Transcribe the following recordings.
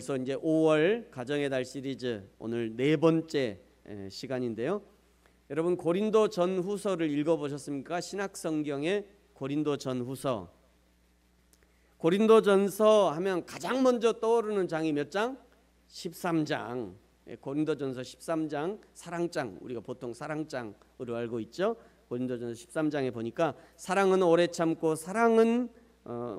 벌써 이제 5월 가정의 달 시리즈 오늘 네 번째 시간인데요. 여러분 고린도 전후서를 읽어보셨습니까? 신약성경의 고린도 전후서. 고린도전서 하면 가장 먼저 떠오르는 장이 몇 장? 13장. 고린도전서 13장 사랑장, 우리가 보통 사랑장으로 알고 있죠. 고린도전서 13장에 보니까 사랑은 오래 참고, 사랑은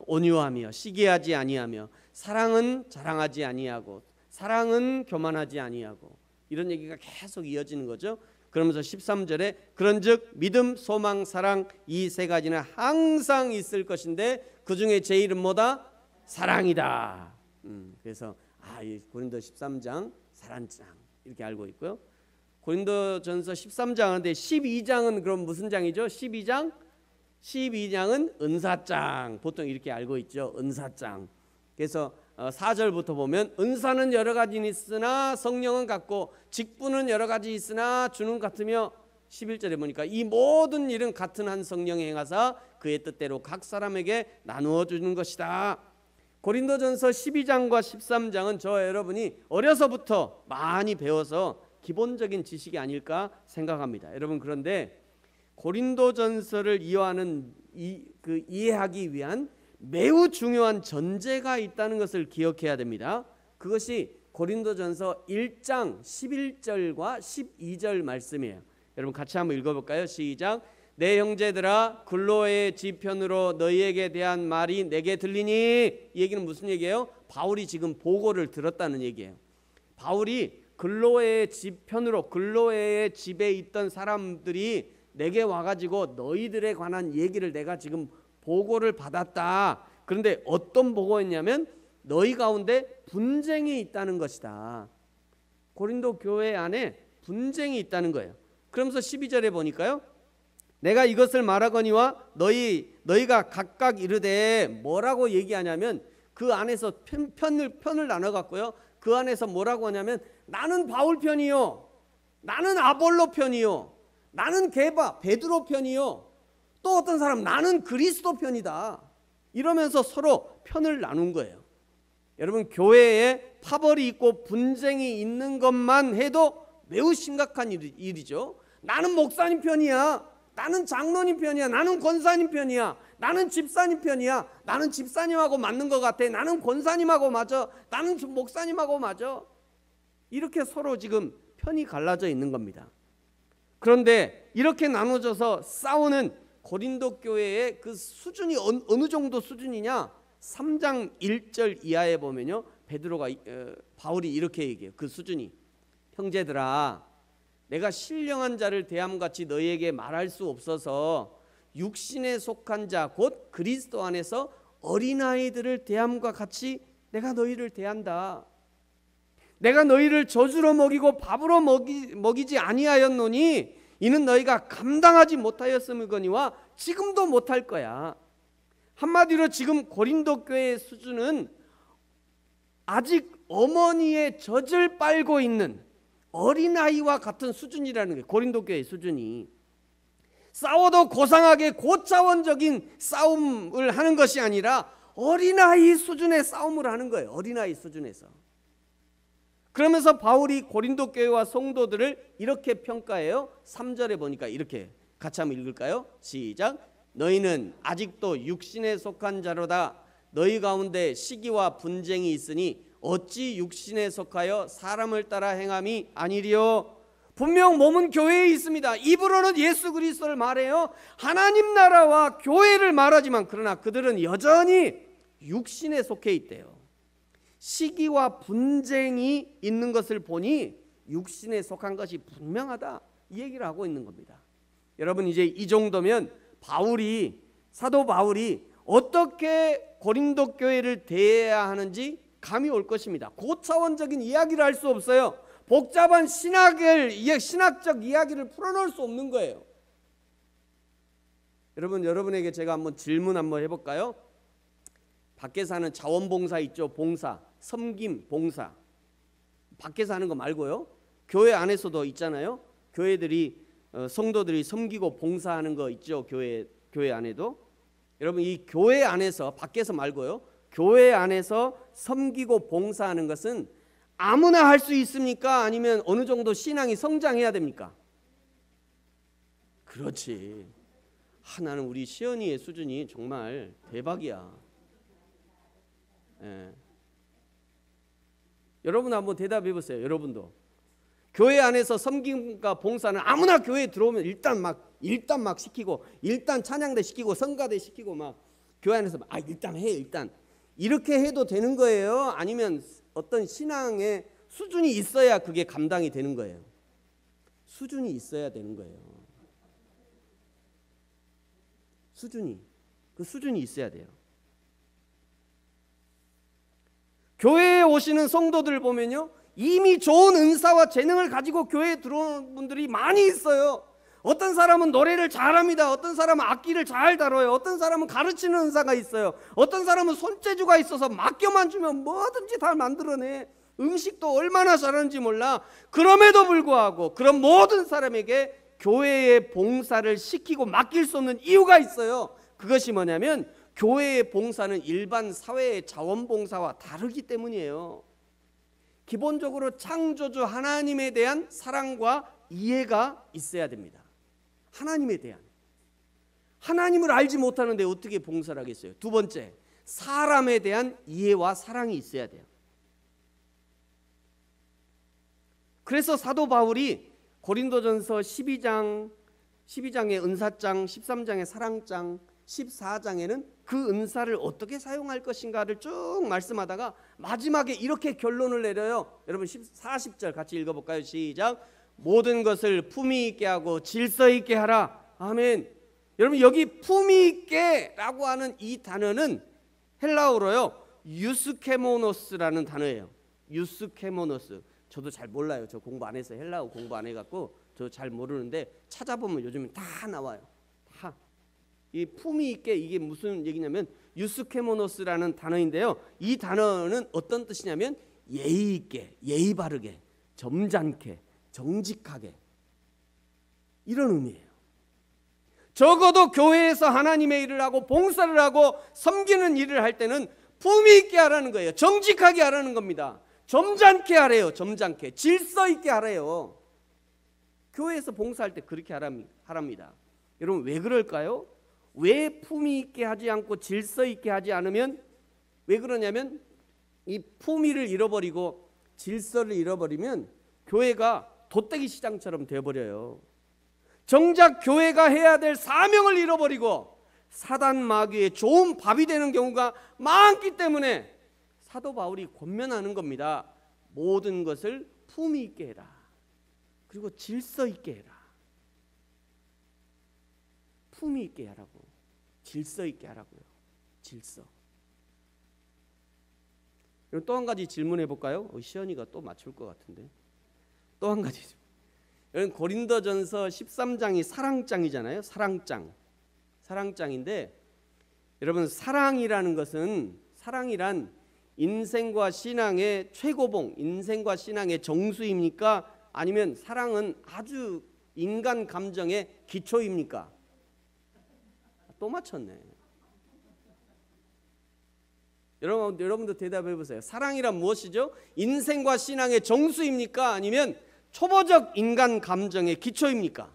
온유하며 시기하지 아니하며, 사랑은 자랑하지 아니하고, 사랑은 교만하지 아니하고, 이런 얘기가 계속 이어지는 거죠. 그러면서 13절에 그런즉 믿음, 소망, 사랑 이 세 가지는 항상 있을 것인데 그 중에 제일은 뭐다? 사랑이다. 그래서 이 고린도 13장 사랑장 이렇게 알고 있고요. 고린도전서 13장 하는데 12장은 그럼 무슨 장이죠? 12장은 은사장, 보통 이렇게 알고 있죠. 은사장. 그래서 4절부터 보면 은사는 여러 가지 있으나 성령은 같고, 직분은 여러 가지 있으나 주는 같으며, 11절에 보니까 이 모든 일은 같은 한 성령이 행하사 그의 뜻대로 각 사람에게 나누어 주는 것이다. 고린도전서 12장과 13장은 저와 여러분이 어려서부터 많이 배워서 기본적인 지식이 아닐까 생각합니다. 여러분, 그런데 고린도전서를 이해하기 위한 매우 중요한 전제가 있다는 것을 기억해야 됩니다. 그것이 고린도전서 1장 11절과 12절 말씀이에요. 여러분 같이 한번 읽어볼까요? 시작. 내 형제들아, 글로의 지편으로 너희에게 대한 말이 내게 들리니. 이 얘기는 무슨 얘기예요? 바울이 지금 보고를 들었다는 얘기예요. 바울이 글로의 지편으로, 글로의 집에 있던 사람들이 내게 와가지고 너희들에 관한 얘기를 내가 지금 보고를 받았다. 그런데 어떤 보고였냐면 너희 가운데 분쟁이 있다는 것이다. 고린도 교회 안에 분쟁이 있다는 거예요. 그러면서 12절에 보니까요, 내가 이것을 말하거니와 너희가 각각 이르되, 뭐라고 얘기하냐면 그 안에서 편을 나눠갖고요, 그 안에서 뭐라고 하냐면 나는 바울 편이요, 나는 아볼로 편이요, 나는 베드로 편이요, 또 어떤 사람 나는 그리스도 편이다. 이러면서 서로 편을 나눈 거예요. 여러분, 교회에 파벌이 있고 분쟁이 있는 것만 해도 매우 심각한 일이죠. 나는 목사님 편이야, 나는 장로님 편이야, 나는 권사님 편이야, 나는 집사님 편이야, 나는 집사님하고 맞는 것 같아, 나는 권사님하고 맞아, 나는 목사님하고 맞아. 이렇게 서로 지금 편이 갈라져 있는 겁니다. 그런데 이렇게 나눠져서 싸우는 고린도 교회의 그 수준이 어느 정도 수준이냐? 3장 1절 이하에 보면요, 바울이 이렇게 얘기해요. 그 수준이, 형제들아, 내가 신령한 자를 대함같이 너희에게 말할 수 없어서 육신에 속한 자 곧 그리스도 안에서 어린아이들을 대함과 같이 내가 너희를 대한다. 내가 너희를 젖으로 먹이고 밥으로 먹이지 아니하였노니 이는 너희가 감당하지 못하였음이거니와 지금도 못할 거야. 한마디로 지금 고린도 교회의 수준은 아직 어머니의 젖을 빨고 있는 어린아이와 같은 수준이라는 거예요. 고린도 교회의 수준이. 싸워도 고상하게 고차원적인 싸움을 하는 것이 아니라 어린아이 수준의 싸움을 하는 거예요. 어린아이 수준에서. 그러면서 바울이 고린도 교회와 성도들을 이렇게 평가해요. 3절에 보니까 이렇게 같이 한번 읽을까요? 시작. 너희는 아직도 육신에 속한 자로다. 너희 가운데 시기와 분쟁이 있으니 어찌 육신에 속하여 사람을 따라 행함이 아니리요. 분명 몸은 교회에 있습니다. 입으로는 예수 그리스도를 말해요. 하나님 나라와 교회를 말하지만 그러나 그들은 여전히 육신에 속해 있대요. 시기와 분쟁이 있는 것을 보니 육신에 속한 것이 분명하다, 이 얘기를 하고 있는 겁니다. 여러분, 이제 이 정도면 사도 바울이 어떻게 고린도 교회를 대해야 하는지 감이 올 것입니다. 고차원적인 이야기를 할 수 없어요. 복잡한 신학적 이야기를 풀어놓을 수 없는 거예요. 여러분에게 제가 한번 질문 한번 해볼까요? 밖에서 하는 자원봉사 있죠. 봉사, 섬김, 봉사. 밖에서 하는 거 말고요, 교회 안에서도 있잖아요. 성도들이 섬기고 봉사하는 거 있죠. 교회 안에도. 여러분, 이 교회 안에서, 밖에서 말고요, 교회 안에서 섬기고 봉사하는 것은 아무나 할 수 있습니까? 아니면 어느 정도 신앙이 성장해야 됩니까? 그렇지. 나는 우리 시연이의 수준이 정말 대박이야. 예. 여러분 한번 대답해 보세요. 여러분도 교회 안에서 섬김과 봉사는 아무나 교회에 들어오면 일단 막 시키고, 일단 찬양대 시키고, 성가대 시키고, 막 교회 안에서 일단 해, 일단 이렇게 해도 되는 거예요? 아니면 어떤 신앙의 수준이 있어야 그게 감당이 되는 거예요? 수준이 있어야 되는 거예요. 그 수준이 있어야 돼요. 교회에 오시는 성도들 보면요, 이미 좋은 은사와 재능을 가지고 교회에 들어오는 분들이 많이 있어요. 어떤 사람은 노래를 잘합니다. 어떤 사람은 악기를 잘 다뤄요. 어떤 사람은 가르치는 은사가 있어요. 어떤 사람은 손재주가 있어서 맡겨만 주면 뭐든지 다 만들어내. 음식도 얼마나 잘하는지 몰라. 그럼에도 불구하고 그런 모든 사람에게 교회의 봉사를 시키고 맡길 수 없는 이유가 있어요. 그것이 뭐냐면 교회의 봉사는 일반 사회의 자원봉사와 다르기 때문이에요. 기본적으로 창조주 하나님에 대한 사랑과 이해가 있어야 됩니다. 하나님에 대한. 하나님을 알지 못하는데 어떻게 봉사를 하겠어요? 두 번째, 사람에 대한 이해와 사랑이 있어야 돼요. 그래서 사도 바울이 고린도전서 12장의 은사장, 13장의 사랑장, 14장에는 그 은사를 어떻게 사용할 것인가를 쭉 말씀하다가 마지막에 이렇게 결론을 내려요. 여러분 40절 같이 읽어볼까요? 시작. 모든 것을 품위 있게 하고 질서 있게 하라. 아멘. 여러분 여기 품위 있게라고 하는 이 단어는 헬라어로요, 유스케모노스라는 단어예요. 유스케모노스. 저도 잘 몰라요. 저 공부 안 해서, 헬라어 공부 안 해갖고 저 잘 모르는데 찾아보면 요즘은 다 나와요. 다. 이 품위 있게, 이게 무슨 얘기냐면 유스케모노스라는 단어인데요, 이 단어는 어떤 뜻이냐면 예의 있게, 예의 바르게, 점잖게, 정직하게, 이런 의미예요. 적어도 교회에서 하나님의 일을 하고 봉사를 하고 섬기는 일을 할 때는 품위 있게 하라는 거예요. 정직하게 하라는 겁니다. 점잖게 하래요. 점잖게, 질서 있게 하래요. 교회에서 봉사할 때 그렇게 하랍니다. 여러분 왜 그럴까요? 왜 품위 있게 하지 않고 질서 있게 하지 않으면, 왜 그러냐면 이 품위를 잃어버리고 질서를 잃어버리면 교회가 돗대기 시장처럼 되어버려요. 정작 교회가 해야 될 사명을 잃어버리고 사단 마귀의 좋은 밥이 되는 경우가 많기 때문에 사도 바울이 권면하는 겁니다. 모든 것을 품위 있게 해라. 그리고 질서 있게 해라. 품위 있게 하라고, 질서 있게 하라고요. 질서. 또 한 가지 질문해 볼까요? 시연이가 또 맞출 것 같은데. 또 한 가지. 여러분 고린도전서 13장이 사랑장이잖아요. 사랑장인데 여러분 사랑이라는 것은, 사랑이란 인생과 신앙의 최고봉, 인생과 신앙의 정수입니까? 아니면 사랑은 아주 인간 감정의 기초입니까? 또 맞췄네. 여러분도 대답해 보세요. 사랑이란 무엇이죠? 인생과 신앙의 정수입니까? 아니면 초보적 인간 감정의 기초입니까?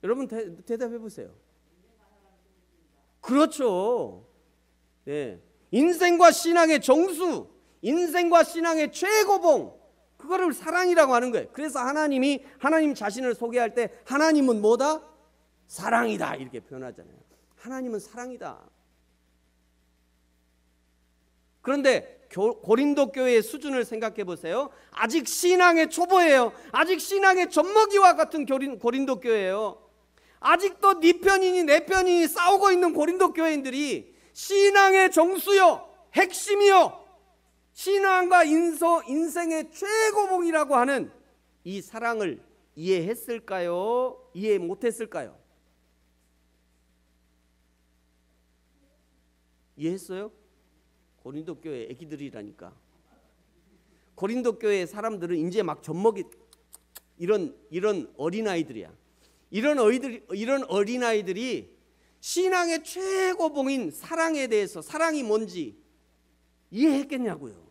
여러분 대답해 보세요. 그렇죠. 네. 인생과 신앙의 정수, 인생과 신앙의 최고봉, 그거를 사랑이라고 하는 거예요. 그래서 하나님 자신을 소개할 때 하나님은 뭐다? 사랑이다, 이렇게 표현하잖아요. 하나님은 사랑이다. 그런데 고린도 교회의 수준을 생각해 보세요. 아직 신앙의 초보예요. 아직 신앙의 젖먹이와 같은 고린도 교회예요. 아직도 네 편이니 내 편이니 싸우고 있는 고린도 교회인들이 신앙의 정수요, 핵심이요, 신앙과 인생의 최고봉이라고 하는 이 사랑을 이해했을까요? 이해 못했을까요? 이해했어요? 고린도 교회 애기들이라니까. 고린도 교회 사람들은 이제 막 젖먹이, 이런 어린아이들이야. 이런 어린아이들이 신앙의 최고봉인 사랑에 대해서, 사랑이 뭔지, 이해했겠냐고요.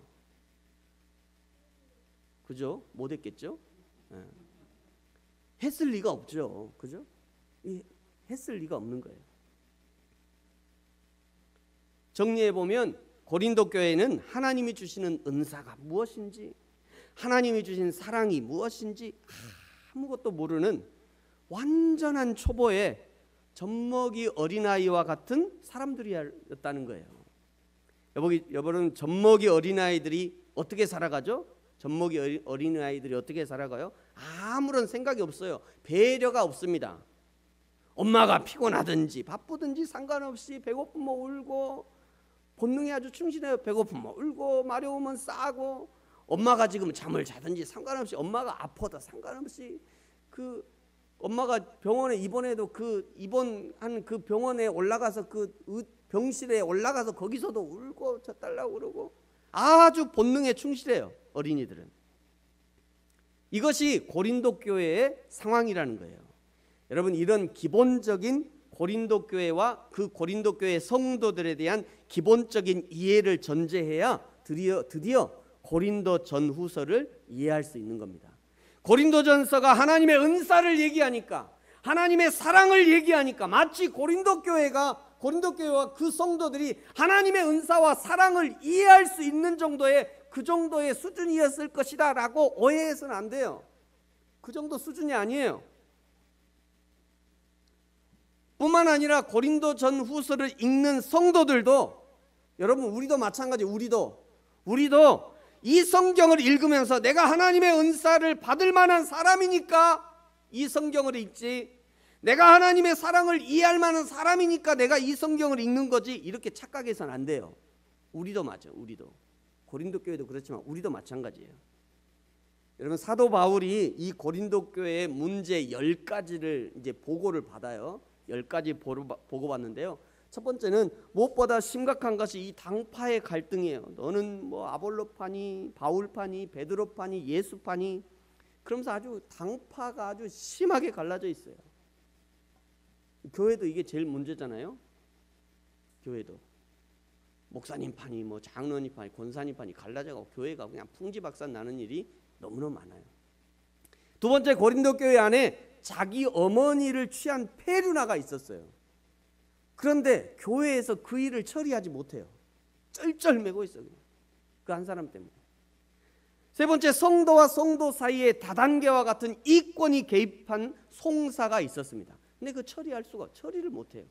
그죠? 못했겠죠? 했을 리가 없죠. 그죠? 했을 리가 없는 거예요. 정리해보면 고린도 교회는 하나님이 주시는 은사가 무엇인지, 하나님이 주신 사랑이 무엇인지 아무것도 모르는 완전한 초보의 젖먹이 어린아이와 같은 사람들이었다는 거예요. 여러분, 젖먹이 어린아이들이 어떻게 살아가죠? 젖먹이 어린아이들이 어떻게 살아가요? 아무런 생각이 없어요. 배려가 없습니다. 엄마가 피곤하든지 바쁘든지 상관없이 배고프면 울고, 본능에 아주 충실해요. 배고프면 울고, 마려우면 싸고, 엄마가 지금 잠을 자든지 상관없이, 엄마가 아파도 상관없이, 그 엄마가 병원에 입원해도 그 입원한 그 병원에 올라가서 그 병실에 올라가서 거기서도 울고 젖달라고 그러고, 아주 본능에 충실해요. 어린이들은. 이것이 고린도 교회의 상황이라는 거예요. 여러분, 이런 기본적인 고린도 교회와 그 고린도 교회 성도들에 대한 기본적인 이해를 전제해야 드디어 고린도 전후서를 이해할 수 있는 겁니다. 고린도전서가 하나님의 은사를 얘기하니까, 하나님의 사랑을 얘기하니까 마치 고린도 교회와 그 성도들이 하나님의 은사와 사랑을 이해할 수 있는 그 정도의 수준이었을 것이다 라고 오해해서는 안 돼요. 그 정도 수준이 아니에요. 뿐만 아니라 고린도 전후서를 읽는 성도들도, 여러분, 우리도 마찬가지. 우리도 이 성경을 읽으면서 내가 하나님의 은사를 받을 만한 사람이니까 이 성경을 읽지, 내가 하나님의 사랑을 이해할 만한 사람이니까 내가 이 성경을 읽는 거지, 이렇게 착각해서는 안 돼요. 우리도 맞아요. 우리도. 고린도 교회도 그렇지만 우리도 마찬가지예요. 여러분, 사도 바울이 이 고린도 교회의 문제 10가지를 이제 보고를 받아요. 10가지 보고받는데요. 첫 번째는 무엇보다 심각한 것이 이 당파의 갈등이에요. 너는 뭐 아볼로파니, 바울파니, 베드로파니, 예수파니, 그러면서 아주 당파가 아주 심하게 갈라져 있어요. 교회도 이게 제일 문제잖아요. 교회도 목사님 파니, 뭐 장로님 파니, 권사님 파니 갈라져가고 교회가 그냥 풍지박산 나는 일이 너무너무 많아요. 두 번째, 고린도 교회 안에 자기 어머니를 취한 페류나가 있었어요. 그런데 교회에서 그 일을 처리하지 못해요. 쩔쩔매고 있어요. 그 한 사람 때문에. 세 번째, 성도와 성도 사이에 다단계와 같은 이권이 개입한 송사가 있었습니다. 근데 그 처리를 못해요.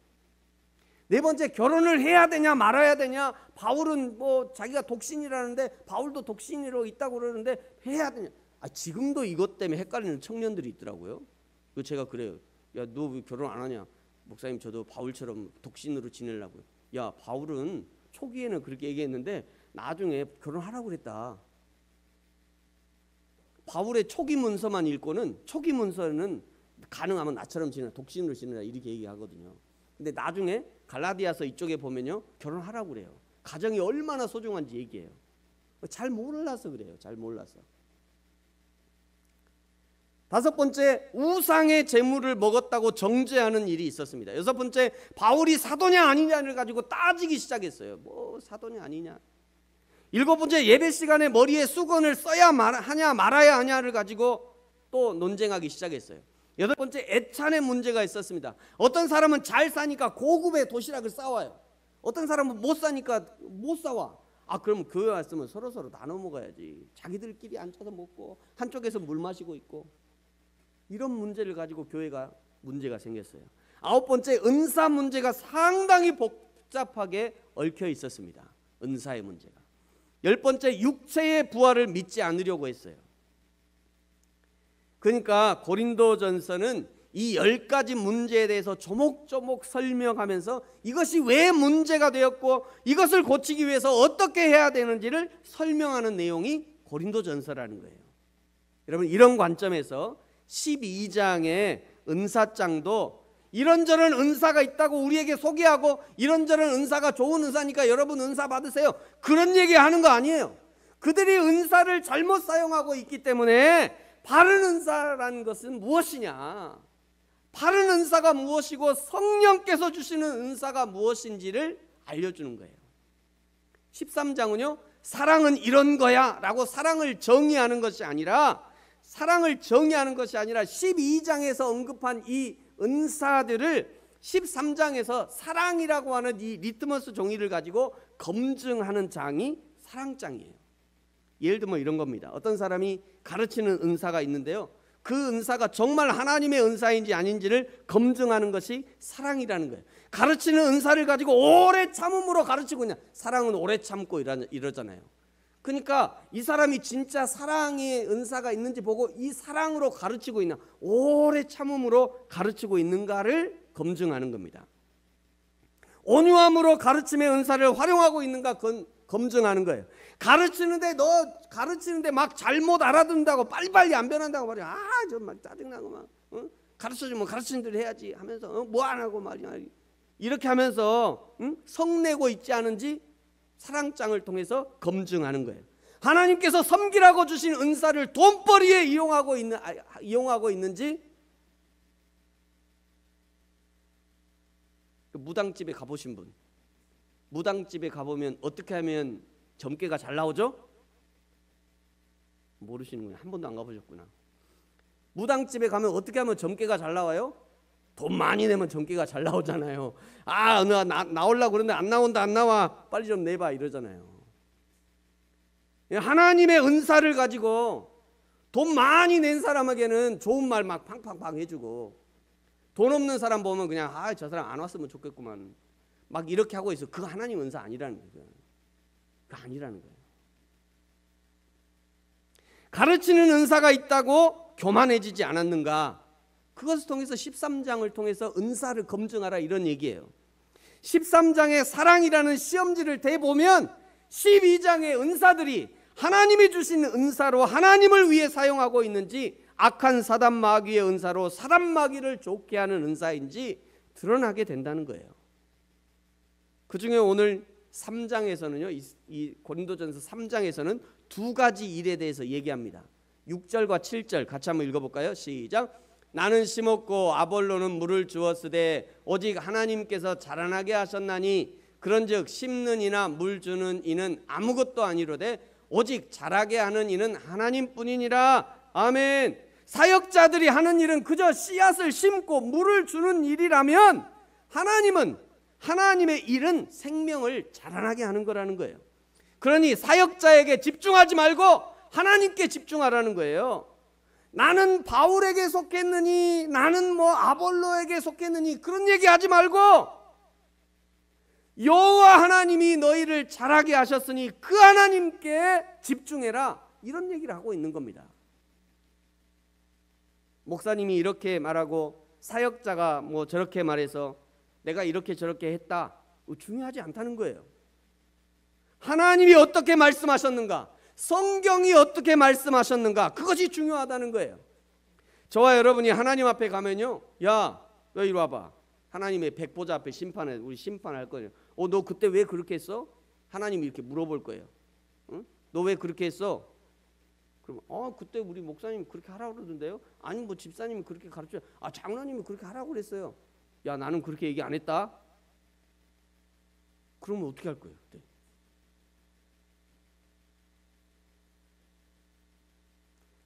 네 번째, 결혼을 해야 되냐 말아야 되냐. 바울은 뭐 자기가 독신이라는데, 바울도 독신으로 있다고 그러는데 해야 되냐. 지금도 이것 때문에 헷갈리는 청년들이 있더라고요. 그 제가 그래요. 야, 너 왜 결혼 안 하냐? 목사님, 저도 바울처럼 독신으로 지내려고요. 야, 바울은 초기에는 그렇게 얘기했는데 나중에 결혼하라고 그랬다. 바울의 초기 문서만 읽고는, 초기 문서는 가능하면 나처럼 독신으로 지내라 이렇게 얘기하거든요. 근데 나중에 갈라디아서 이쪽에 보면요, 결혼하라고 그래요. 가정이 얼마나 소중한지 얘기해요. 잘 몰라서 그래요. 잘 몰라서. 다섯 번째, 우상의 제물을 먹었다고 정죄하는 일이 있었습니다. 여섯 번째, 바울이 사도냐 아니냐를 가지고 따지기 시작했어요. 뭐 사도냐 아니냐. 일곱 번째, 예배 시간에 머리에 수건을 써야 하냐 말아야 하냐를 가지고 또 논쟁하기 시작했어요. 여덟 번째, 애찬의 문제가 있었습니다. 어떤 사람은 잘 사니까 고급의 도시락을 싸와요. 어떤 사람은 못 사니까 못 싸와. 그럼 교회 왔으면 서로 나눠 먹어야지. 자기들끼리 앉아서 먹고 한쪽에서 물 마시고 있고, 이런 문제를 가지고 교회가 문제가 생겼어요. 아홉 번째, 은사 문제가 상당히 복잡하게 얽혀 있었습니다. 은사의 문제가. 열 번째, 육체의 부활을 믿지 않으려고 했어요. 그러니까 고린도전서는 이 10가지 문제에 대해서 조목조목 설명하면서 이것이 왜 문제가 되었고 이것을 고치기 위해서 어떻게 해야 되는지를 설명하는 내용이 고린도전서라는 거예요. 여러분, 이런 관점에서 12장의 은사장도 이런저런 은사가 있다고 우리에게 소개하고, 이런저런 은사가 좋은 은사니까 여러분 은사 받으세요, 그런 얘기하는 거 아니에요. 그들이 은사를 잘못 사용하고 있기 때문에 바른 은사라는 것은 무엇이냐, 바른 은사가 무엇이고 성령께서 주시는 은사가 무엇인지를 알려주는 거예요. 13장은요 사랑은 이런 거야 라고 사랑을 정의하는 것이 아니라 12장에서 언급한 이 은사들을 13장에서 사랑이라고 하는 이 리트머스 종이를 가지고 검증하는 장이 사랑장이에요. 예를 들면 이런 겁니다. 어떤 사람이 가르치는 은사가 있는데요, 그 은사가 정말 하나님의 은사인지 아닌지를 검증하는 것이 사랑이라는 거예요. 가르치는 은사를 가지고 오래 참음으로 가르치고 있냐, 사랑은 오래 참고 이러잖아요. 그러니까 이 사람이 진짜 사랑의 은사가 있는지 보고 이 사랑으로 가르치고 있나, 오래 참음으로 가르치고 있는가를 검증하는 겁니다. 온유함으로 가르침의 은사를 활용하고 있는가 검증하는 거예요. 가르치는데 막 잘못 알아듣는다고 빨리빨리 안 변한다고 말이야. 저 막 짜증나고 막 가르쳐주면 가르치는 대로 해야지 하면서 뭐 안 하고 말이야. 이렇게 하면서 성내고 있지 않은지 사랑장을 통해서 검증하는 거예요. 하나님께서 섬기라고 주신 은사를 돈벌이에 이용하고 있는지. 무당집에 가보신 분, 무당집에 가보면 어떻게 하면 점괘가 잘 나오죠? 모르시는구나. 한 번도 안 가보셨구나. 무당집에 가면 어떻게 하면 점괘가 잘 나와요? 돈 많이 내면 점괘가 잘 나오잖아요. 나오려고 그러는데 안 나온다, 안 나와, 빨리 좀 내봐 이러잖아요. 하나님의 은사를 가지고 돈 많이 낸 사람에게는 좋은 말 막 팡팡팡 해주고, 돈 없는 사람 보면 그냥 저 사람 안 왔으면 좋겠구만 막 이렇게 하고 있어. 그거 하나님 은사 아니라는 거예요. 그거 아니라는 거예요. 가르치는 은사가 있다고 교만해지지 않았는가? 그것을 통해서 13장을 통해서 은사를 검증하라 이런 얘기예요. 13장의 사랑이라는 시험지를 대보면 12장의 은사들이 하나님이 주신 은사로 하나님을 위해 사용하고 있는지, 악한 사단 마귀의 은사로 사단 마귀를 좋게 하는 은사인지 드러나게 된다는 거예요. 그 중에 오늘 3장에서는요, 이 고린도전서 3장에서는 두 가지 일에 대해서 얘기합니다. 6절과 7절 같이 한번 읽어볼까요? 시작. 나는 심었고 아볼로는 물을 주었으되 오직 하나님께서 자라나게 하셨나니, 그런즉 심는 이나 물 주는 이는 아무것도 아니로되 오직 자라게 하는 이는 하나님뿐이니라. 아멘. 사역자들이 하는 일은 그저 씨앗을 심고 물을 주는 일이라면, 하나님은 하나님의 일은 생명을 자라나게 하는 거라는 거예요. 그러니 사역자에게 집중하지 말고 하나님께 집중하라는 거예요. 나는 바울에게 속했느니, 나는 아볼로에게 속했느니 그런 얘기하지 말고 여호와 하나님이 너희를 자라게 하셨으니 그 하나님께 집중해라, 이런 얘기를 하고 있는 겁니다. 목사님이 이렇게 말하고 사역자가 저렇게 말해서 내가 이렇게 저렇게 했다, 중요하지 않다는 거예요. 하나님이 어떻게 말씀하셨는가, 성경이 어떻게 말씀하셨는가, 그것이 중요하다는 거예요. 저와 여러분이 하나님 앞에 가면요, 야, 너 이리 와봐. 하나님의 백보자 앞에 우리 심판할 거예요. 너 그때 왜 그렇게 했어? 하나님이 이렇게 물어볼 거예요. 너 왜 그렇게 했어? 그럼 그때 우리 목사님이 그렇게 하라고 그러던데요? 아니 집사님이 그렇게 가르쳐요. 장로님이 그렇게 하라고 그랬어요. 야, 나는 그렇게 얘기 안 했다. 그러면 어떻게 할 거예요 그때?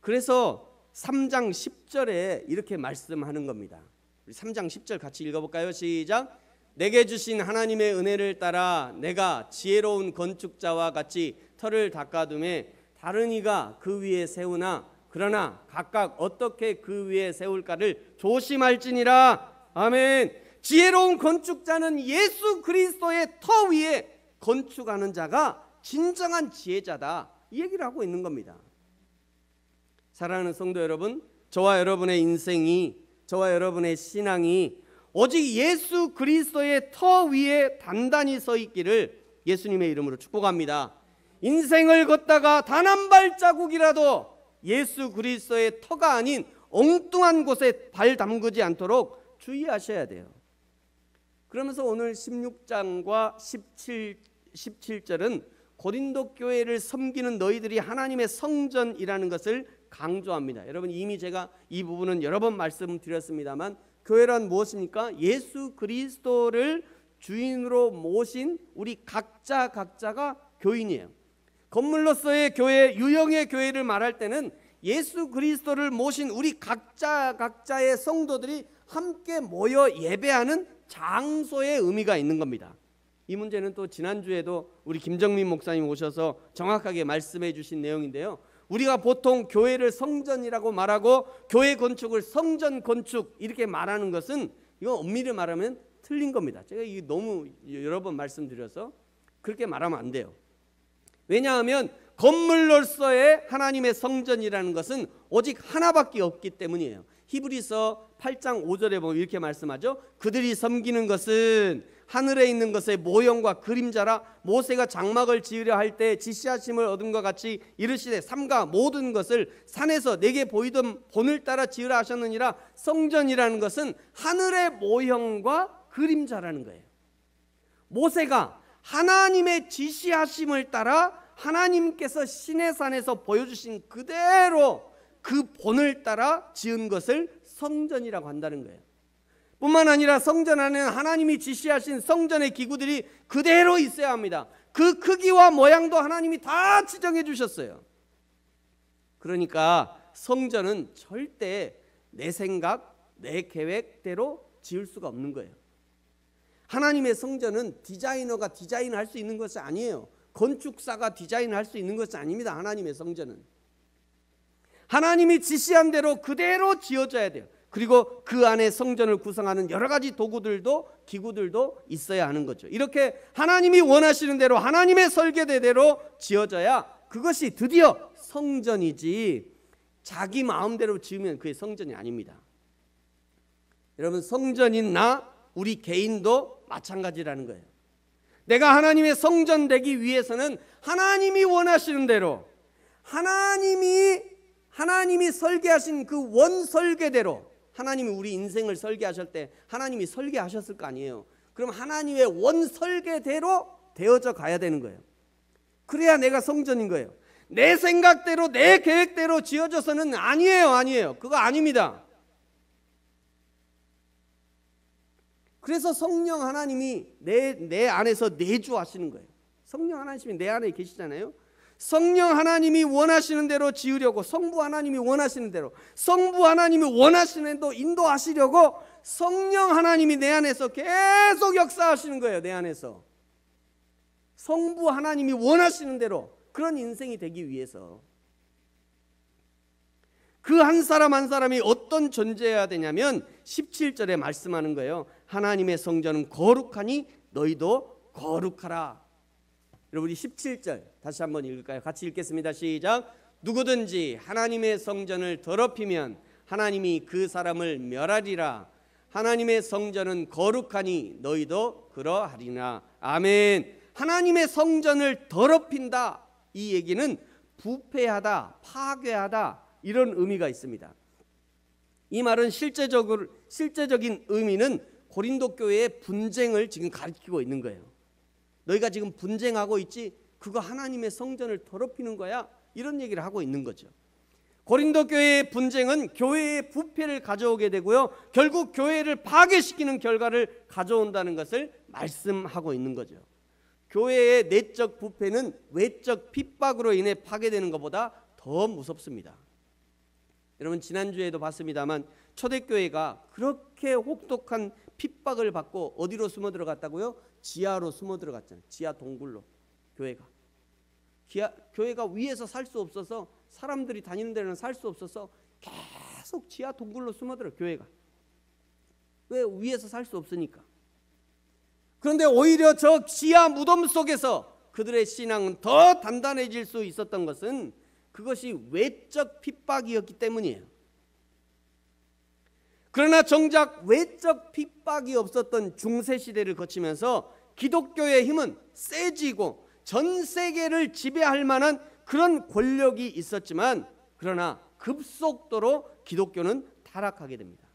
그래서 3장 10절에 이렇게 말씀하는 겁니다. 우리 3장 10절 같이 읽어볼까요? 시작. 내게 주신 하나님의 은혜를 따라 내가 지혜로운 건축자와 같이 터를 닦아둠에 다른 이가 그 위에 세우나, 그러나 각각 어떻게 그 위에 세울까를 조심할지니라. 아멘. 지혜로운 건축자는 예수 그리스도의 터 위에 건축하는 자가 진정한 지혜자다, 이 얘기를 하고 있는 겁니다. 사랑하는 성도 여러분, 저와 여러분의 인생이, 저와 여러분의 신앙이 오직 예수 그리스도의 터 위에 단단히 서 있기를 예수님의 이름으로 축복합니다. 인생을 걷다가 단 한 발자국이라도 예수 그리스도의 터가 아닌 엉뚱한 곳에 발 담그지 않도록 주의하셔야 돼요. 그러면서 오늘 16장과 17절은 고린도 교회를 섬기는 너희들이 하나님의 성전이라는 것을 강조합니다. 여러분, 이미 제가 이 부분은 여러 번 말씀드렸습니다만, 교회란 무엇입니까? 예수 그리스도를 주인으로 모신 우리 각자가 교인이에요. 건물로서의 교회, 유형의 교회를 말할 때는 예수 그리스도를 모신 우리 각자의 성도들이 함께 모여 예배하는 장소의 의미가 있는 겁니다. 이 문제는 또 지난주에도 우리 김정민 목사님 오셔서 정확하게 말씀해 주신 내용인데요. 우리가 보통 교회를 성전이라고 말하고 교회 건축을 성전 건축 이렇게 말하는 것은 이거 엄밀히 말하면 틀린 겁니다. 제가 이게 너무 여러 번 말씀드려서 그렇게 말하면 안 돼요. 왜냐하면 건물로서의 하나님의 성전이라는 것은 오직 하나밖에 없기 때문이에요. 히브리서 8장 5절에 보면 이렇게 말씀하죠. 그들이 섬기는 것은 하늘에 있는 것의 모형과 그림자라 모세가 장막을 지으려 할 때 지시하심을 얻은 것 같이 이르시되 삼가 모든 것을 산에서 내게 보이던 본을 따라 지으라 하셨느니라. 성전이라는 것은 하늘의 모형과 그림자라는 거예요. 모세가 하나님의 지시하심을 따라 하나님께서 시내산에서 보여주신 그대로 그 본을 따라 지은 것을 성전이라고 한다는 거예요. 뿐만 아니라 성전 안에는 하나님이 지시하신 성전의 기구들이 그대로 있어야 합니다. 그 크기와 모양도 하나님이 다 지정해 주셨어요. 그러니까 성전은 절대 내 생각, 내 계획대로 지을 수가 없는 거예요. 하나님의 성전은 디자이너가 디자인할 수 있는 것이 아니에요. 건축사가 디자인할 수 있는 것이 아닙니다. 하나님의 성전은 하나님이 지시한 대로 그대로 지어져야 돼요. 그리고 그 안에 성전을 구성하는 여러 가지 도구들도 기구들도 있어야 하는 거죠. 이렇게 하나님이 원하시는 대로 하나님의 설계대로 지어져야 그것이 드디어 성전이지 자기 마음대로 지으면 그게 성전이 아닙니다. 여러분, 성전인 나 우리 개인도 마찬가지라는 거예요. 내가 하나님의 성전 되기 위해서는 하나님이 원하시는 대로 하나님이 설계하신 그 원설계대로 하나님이 우리 인생을 설계하실 때 하나님이 설계하셨을 거 아니에요. 그럼 하나님의 원설계대로 되어져 가야 되는 거예요. 그래야 내가 성전인 거예요. 내 생각대로 내 계획대로 지어져서는 아니에요. 그거 아닙니다. 그래서 성령 하나님이 내 안에서 내주하시는 거예요. 성령 하나님이 내 안에 계시잖아요. 성령 하나님이 원하시는 대로 지으려고 성부 하나님이 원하시는 대로 성부 하나님이 원하시는 대로 인도하시려고 성령 하나님이 내 안에서 계속 역사하시는 거예요. 내 안에서 성부 하나님이 원하시는 대로 그런 인생이 되기 위해서 그 한 사람 한 사람이 어떤 존재여야 되냐면 17절에 말씀하는 거예요. 하나님의 성전은 거룩하니 너희도 거룩하라. 여러분, 우리 17절 다시 한번 읽을까요? 같이 읽겠습니다. 시작. 누구든지 하나님의 성전을 더럽히면 하나님이 그 사람을 멸하리라. 하나님의 성전은 거룩하니 너희도 그러하리라. 아멘. 하나님의 성전을 더럽힌다, 이 얘기는 부패하다, 파괴하다, 이런 의미가 있습니다. 이 말은 실제적인 의미는 고린도 교회의 분쟁을 지금 가리키고 있는 거예요. 너희가 지금 분쟁하고 있지? 그거 하나님의 성전을 더럽히는 거야? 이런 얘기를 하고 있는 거죠. 고린도 교회의 분쟁은 교회의 부패를 가져오게 되고요, 결국 교회를 파괴시키는 결과를 가져온다는 것을 말씀하고 있는 거죠. 교회의 내적 부패는 외적 핍박으로 인해 파괴되는 것보다 더 무섭습니다. 여러분, 지난주에도 봤습니다만 초대교회가 그렇게 혹독한 핍박을 받고 어디로 숨어 들어갔다고요? 지하로 숨어 들어갔잖아요. 지하 동굴로. 교회가 위에서 살 수 없어서, 사람들이 다니는 데는 살 수 없어서 계속 지하 동굴로 숨어 들어. 교회가 왜? 위에서 살 수 없으니까. 그런데 오히려 저 지하 무덤 속에서 그들의 신앙은 더 단단해질 수 있었던 것은 그것이 외적 핍박이었기 때문이에요. 그러나 정작 외적 핍박이 없었던 중세시대를 거치면서 기독교의 힘은 세지고 전 세계를 지배할 만한 그런 권력이 있었지만, 그러나 급속도로 기독교는 타락하게 됩니다.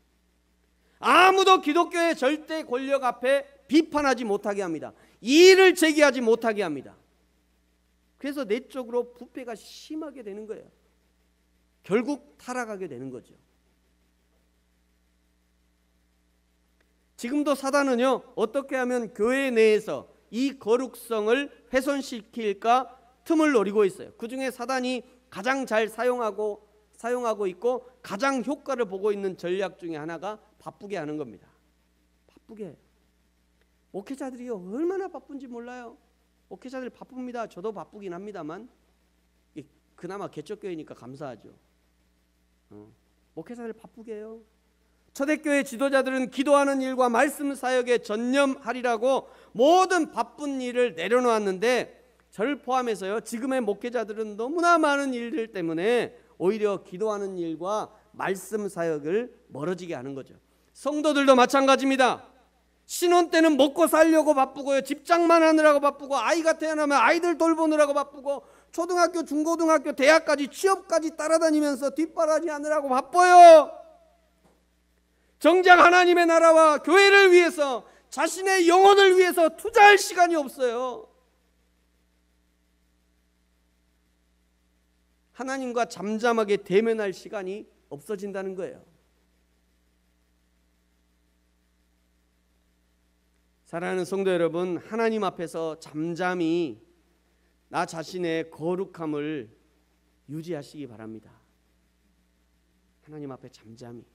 아무도 기독교의 절대 권력 앞에 비판하지 못하게 합니다. 이의를 제기하지 못하게 합니다. 그래서 내적으로 부패가 심하게 되는 거예요. 결국 타락하게 되는 거죠. 지금도 사단은요, 어떻게 하면 교회 내에서 이 거룩성을 훼손시킬까 틈을 노리고 있어요. 그중에 사단이 가장 잘 사용하고 있고 가장 효과를 보고 있는 전략 중에 하나가 바쁘게 하는 겁니다. 바쁘게. 목회자들이요 얼마나 바쁜지 몰라요. 목회자들 바쁩니다. 저도 바쁘긴 합니다만 그나마 개척교회니까 감사하죠. 목회자들 바쁘게 해요. 초대교회 지도자들은 기도하는 일과 말씀 사역에 전념하리라고 모든 바쁜 일을 내려놓았는데 저를 포함해서요 지금의 목회자들은 너무나 많은 일들 때문에 오히려 기도하는 일과 말씀 사역을 멀어지게 하는 거죠. 성도들도 마찬가지입니다. 신혼 때는 먹고 살려고 바쁘고요, 집장만 하느라고 바쁘고, 아이가 태어나면 아이들 돌보느라고 바쁘고, 초등학교, 중고등학교, 대학까지 취업까지 따라다니면서 뒷바라지 하느라고 바빠요. 정작 하나님의 나라와 교회를 위해서, 자신의 영혼을 위해서 투자할 시간이 없어요. 하나님과 잠잠하게 대면할 시간이 없어진다는 거예요. 사랑하는 성도 여러분, 하나님 앞에서 잠잠히 나 자신의 거룩함을 유지하시기 바랍니다. 하나님 앞에 잠잠히.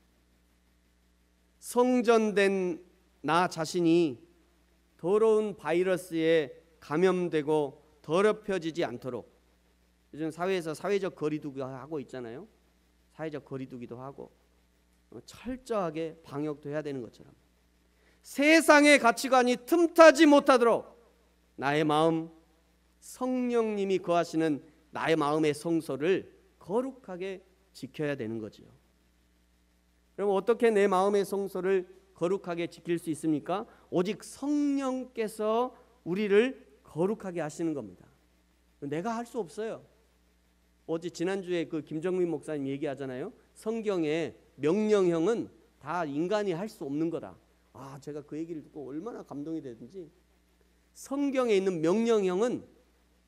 성전된 나 자신이 더러운 바이러스에 감염되고 더럽혀지지 않도록 요즘 사회에서 사회적 거리두기 하고 있잖아요. 사회적 거리두기도 하고 철저하게 방역도 해야 되는 것처럼 세상의 가치관이 틈타지 못하도록 나의 마음, 성령님이 거하시는 나의 마음의 성소를 거룩하게 지켜야 되는 거지요. 그럼 어떻게 내 마음의 성소를 거룩하게 지킬 수 있습니까? 오직 성령께서 우리를 거룩하게 하시는 겁니다. 내가 할 수 없어요. 어제 지난주에 그 김정민 목사님 얘기하잖아요. 성경의 명령형은 다 인간이 할 수 없는 거다. 제가 그 얘기를 듣고 얼마나 감동이 되든지. 성경에 있는 명령형은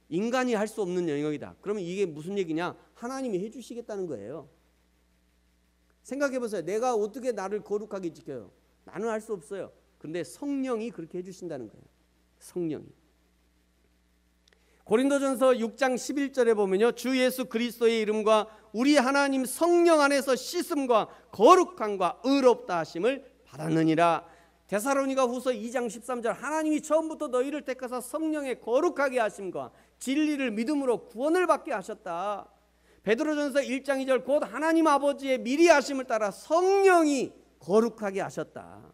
인간이 할 수 없는 영역이다. 그러면 이게 무슨 얘기냐? 하나님이 해주시겠다는 거예요. 생각해 보세요. 내가 어떻게 나를 거룩하게 지켜요? 나는 할 수 없어요. 근데 성령이 그렇게 해주신다는 거예요. 성령이. 고린도전서 6장 11절에 보면요, 주 예수 그리스도의 이름과 우리 하나님 성령 안에서 씻음과 거룩함과 의롭다 하심을 받았느니라. 데살로니가 후서 2장 13절, 하나님이 처음부터 너희를 택하사 성령의 거룩하게 하심과 진리를 믿음으로 구원을 받게 하셨다. 베드로전서 1장 2절, 곧 하나님 아버지의 미리 하심을 따라 성령이 거룩하게 하셨다.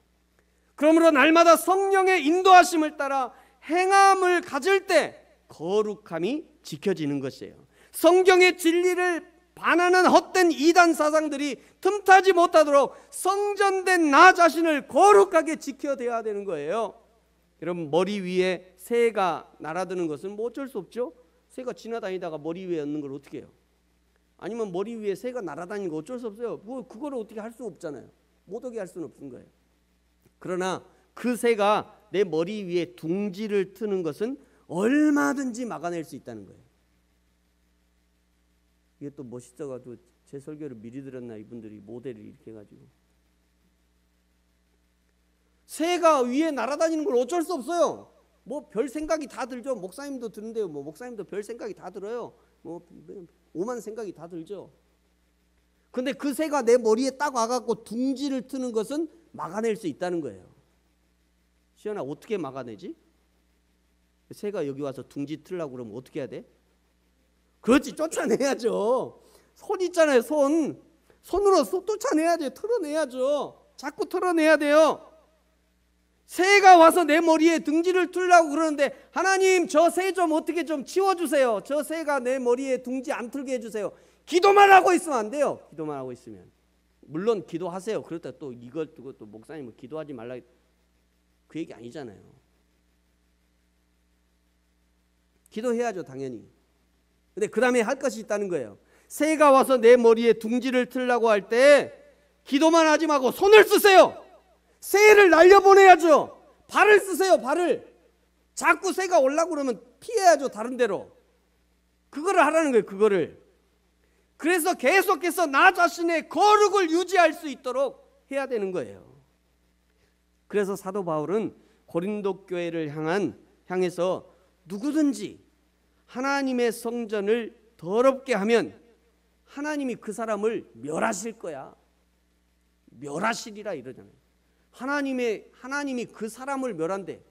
그러므로 날마다 성령의 인도하심을 따라 행함을 가질 때 거룩함이 지켜지는 것이에요. 성경의 진리를 반하는 헛된 이단 사상들이 틈타지 못하도록 성전된 나 자신을 거룩하게 지켜야 되는 거예요. 여러분, 머리 위에 새가 날아드는 것은 뭐 어쩔 수 없죠. 새가 지나다니다가 머리 위에 얹는 걸 어떻게 해요? 아니면 머리 위에 새가 날아다니는 거 어쩔 수 없어요. 그거를 어떻게 할 수 없잖아요. 못 오게 할 수는 없는 거예요. 그러나 그 새가 내 머리 위에 둥지를 트는 것은 얼마든지 막아낼 수 있다는 거예요. 이게 또 멋있어가지고 제 설교를 미리 들었나 이분들이 모델을 이렇게 해가지고. 새가 위에 날아다니는 걸 어쩔 수 없어요. 뭐 별 생각이 다 들죠. 목사님도 드는데요. 뭐 목사님도 별 생각이 다 들어요. 뭐 오만 생각이 다 들죠. 근데 그 새가 내 머리에 딱 와갖고 둥지를 트는 것은 막아낼 수 있다는 거예요. 시연아, 어떻게 막아내지? 새가 여기 와서 둥지 틀려고 그러면 어떻게 해야 돼? 그렇지, 쫓아내야죠. 손 있잖아요, 손. 손으로 쫓아내야죠. 털어내야죠. 자꾸 털어내야 돼요. 새가 와서 내 머리에 둥지를 틀려고 그러는데, 하나님 저 새 좀 어떻게 좀 치워주세요. 저 새가 내 머리에 둥지 안 틀게 해주세요. 기도만 하고 있으면 안 돼요. 기도만 하고 있으면. 물론 기도하세요. 그렇다 또 이걸 두고 또 목사님은 기도하지 말라, 그 얘기 아니잖아요. 기도해야죠, 당연히. 근데 그 다음에 할 것이 있다는 거예요. 새가 와서 내 머리에 둥지를 틀라고 할 때 기도만 하지 말고 손을 쓰세요. 새를 날려보내야죠. 발을 쓰세요, 발을. 자꾸 새가 오려고 그러면 피해야죠, 다른 데로. 그거를 하라는 거예요, 그거를. 그래서 계속해서 나 자신의 거룩을 유지할 수 있도록 해야 되는 거예요. 그래서 사도 바울은 고린도 교회를 향한 향해서 누구든지 하나님의 성전을 더럽게 하면 하나님이 그 사람을 멸하실 거야. 멸하시리라 이러잖아요. 하나님이 그 사람을 멸한대.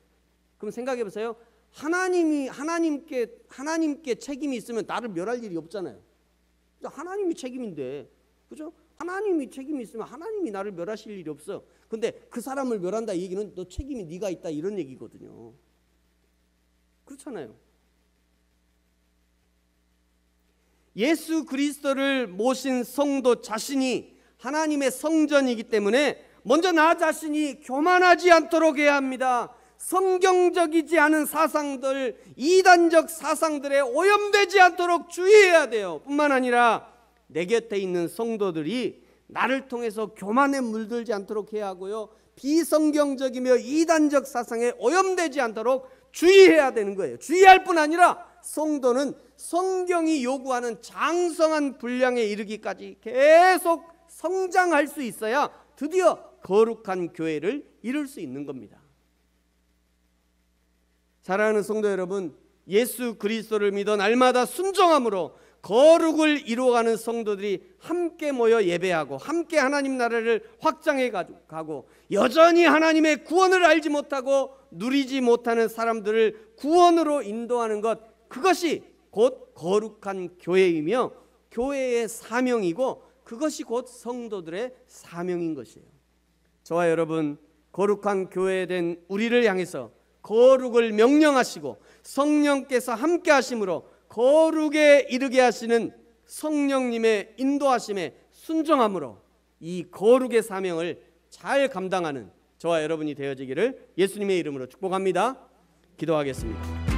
그럼 생각해 보세요. 하나님께 책임이 있으면 나를 멸할 일이 없잖아요. 하나님이 책임인데, 그죠? 하나님이 책임이 있으면 하나님이 나를 멸하실 일이 없어. 근데 그 사람을 멸한다 이 얘기는 너 책임이 네가 있다 이런 얘기거든요. 그렇잖아요. 예수 그리스도를 모신 성도 자신이 하나님의 성전이기 때문에 먼저 나 자신이 교만하지 않도록 해야 합니다. 성경적이지 않은 사상들, 이단적 사상들에 오염되지 않도록 주의해야 돼요. 뿐만 아니라 내 곁에 있는 성도들이 나를 통해서 교만에 물들지 않도록 해야 하고요. 비성경적이며 이단적 사상에 오염되지 않도록 주의해야 되는 거예요. 주의할 뿐 아니라 성도는 성경이 요구하는 장성한 분량에 이르기까지 계속 성장할 수 있어야 드디어 거룩한 교회를 이룰 수 있는 겁니다. 사랑하는 성도 여러분, 예수 그리스도를 믿어 날마다 순종함으로 거룩을 이루어가는 성도들이 함께 모여 예배하고 함께 하나님 나라를 확장해 가고 여전히 하나님의 구원을 알지 못하고 누리지 못하는 사람들을 구원으로 인도하는 것, 그것이 곧 거룩한 교회이며 교회의 사명이고 그것이 곧 성도들의 사명인 것이에요. 저와 여러분, 거룩한 교회 된 우리를 향해서 거룩을 명령하시고 성령께서 함께 하심으로 거룩에 이르게 하시는 성령님의 인도하심에 순종함으로 이 거룩의 사명을 잘 감당하는 저와 여러분이 되어지기를 예수님의 이름으로 축복합니다. 기도하겠습니다.